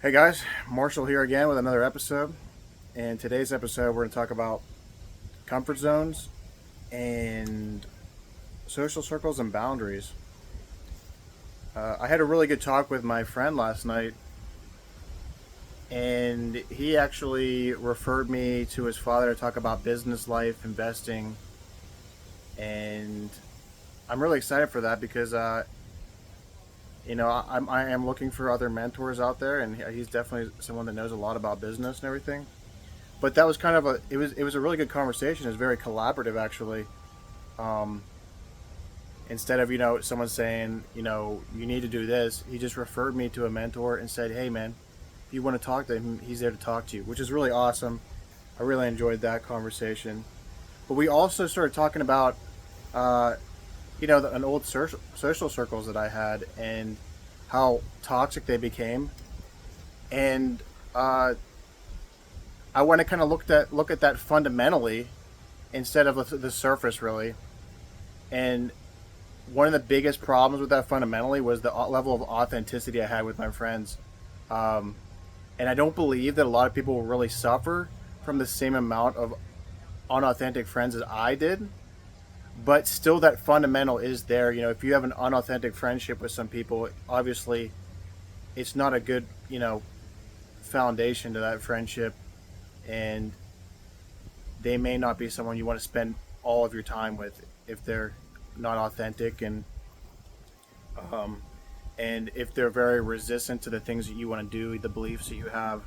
Hey guys, Marshall here again with another episode. In today's episode, we're going to talk about comfort zones and social circles and boundaries. I had a really good talk with my friend last night, and he actually referred me to his father to talk about business life, investing, and I'm really excited for that because I am looking for other mentors out there, and he's definitely someone that knows a lot about business and everything. But that was kind of a really good conversation. It was very collaborative actually. Um, Instead of someone saying you need to do this, he just referred me to a mentor and said, hey man, if you want to talk to him, he's there to talk to you, which is really awesome. I really enjoyed that conversation. But we also started talking about uh, an old social circles that I had and how toxic they became. And I want to kind of look at that fundamentally instead of the surface, really. And one of the biggest problems with that fundamentally was the level of authenticity I had with my friends. Um, and I don't believe that a lot of people will really suffer from the same amount of unauthentic friends as I did. But still, that fundamental is there. If you have an unauthentic friendship with some people, obviously, it's not a good, foundation to that friendship. And they may not be someone you want to spend all of your time with if they're not authentic um, and if they're very resistant to the things that you want to do, the beliefs that you have.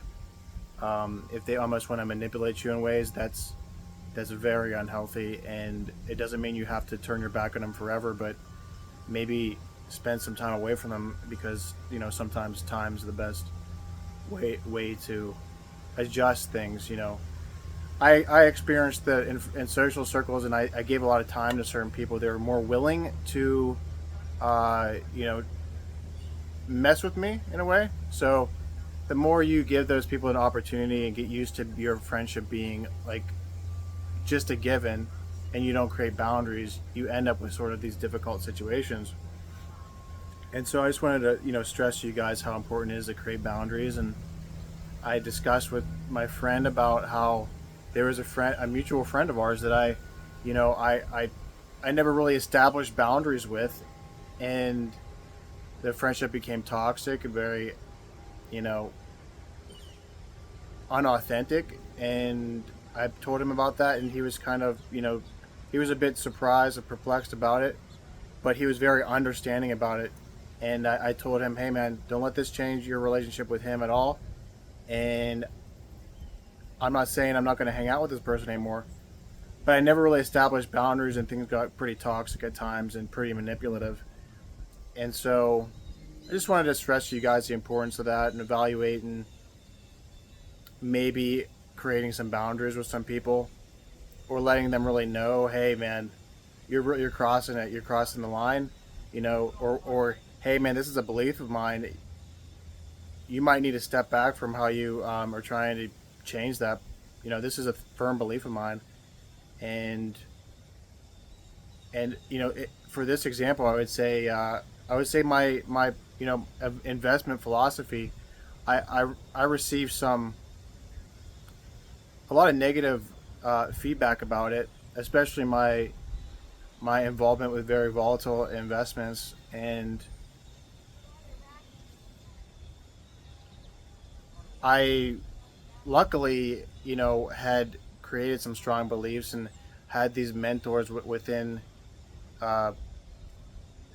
If they almost want to manipulate you in ways, that's very unhealthy, and it doesn't mean you have to turn your back on them forever, but maybe spend some time away from them because sometimes time's the best way to adjust things. I experienced that in social circles, and I gave a lot of time to certain people. They were more willing to, uh, you know, mess with me in a way. So the more you give those people an opportunity and get used to your friendship being like just a given, and you don't create boundaries, you end up with sort of these difficult situations. And so I just wanted to, stress to you guys how important it is to create boundaries. And I discussed with my friend about how there was a mutual friend of ours that you know, I, I, I never really established boundaries with, and the friendship became toxic and very, you know, unauthentic. And I told him about that, and he was kind of, he was a bit surprised and perplexed about it, but he was very understanding about it. And I told him, hey man, don't let this change your relationship with him at all. And I'm not saying I'm not going to hang out with this person anymore, but I never really established boundaries, and things got pretty toxic at times and pretty manipulative. And so I just wanted to stress to you guys the importance of that and evaluating maybe creating some boundaries with some people, or letting them really know, hey man, you're crossing it, you're crossing the line, or hey man, this is a belief of mine. You might need to step back from how you are trying to change that. This is a firm belief of mine, and for this example, I would say my investment philosophy. I received a lot of negative feedback about it, especially my involvement with very volatile investments. And I luckily, had created some strong beliefs and had these mentors within, uh,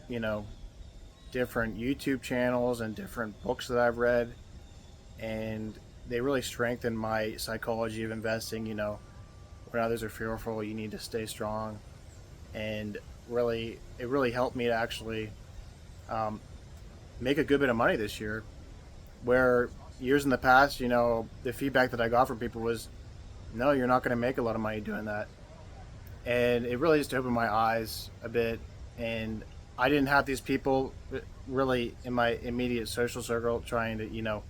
you know, different YouTube channels and different books that I've read, and they really strengthened my psychology of investing. When others are fearful, you need to stay strong, and it really helped me to actually um, make a good bit of money this year. Where years in the past, the feedback that I got from people was, "No, you're not going to make a lot of money doing that," and it really just opened my eyes a bit. And I didn't have these people really in my immediate social circle trying to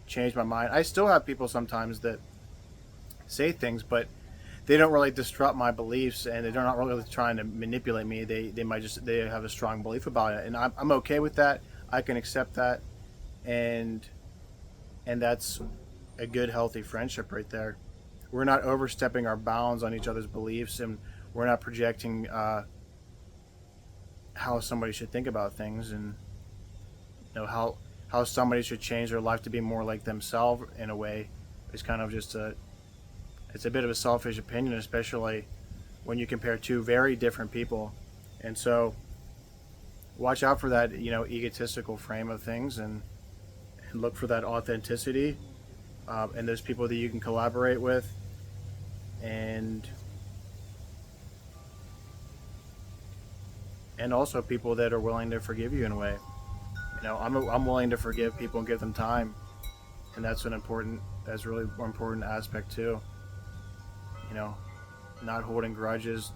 change my mind. I still have people sometimes that say things, but they don't really disrupt my beliefs, and they're not really trying to manipulate me. They might just they have a strong belief about it, and I'm okay with that. I can accept that, and and that's a good, healthy friendship right there. We're not overstepping our bounds on each other's beliefs, and we're not projecting how somebody should think about things, and how somebody should change their life to be more like themselves in a way. It's kind of just a it's a bit of a selfish opinion, especially when you compare two very different people. And so watch out for that, egotistical frame of things, and look for that authenticity, and those people that you can collaborate with, and also people that are willing to forgive you in a way. I'm willing to forgive people and give them time, and that's a really important aspect too. You know, not holding grudges,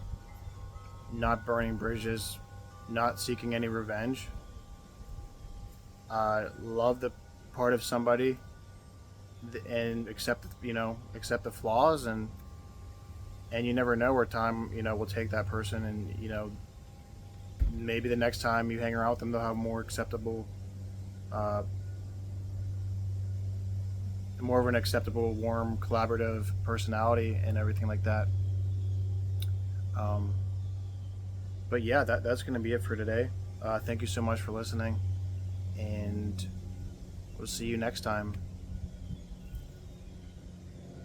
not burning bridges, not seeking any revenge. Love the part of somebody, and accept the flaws, and you never know where time will take that person, and maybe the next time you hang around with them they'll have uh, more of an acceptable, warm, collaborative personality and everything like that. Um, but yeah, that's going to be it for today. Thank you so much for listening, and we'll see you next time.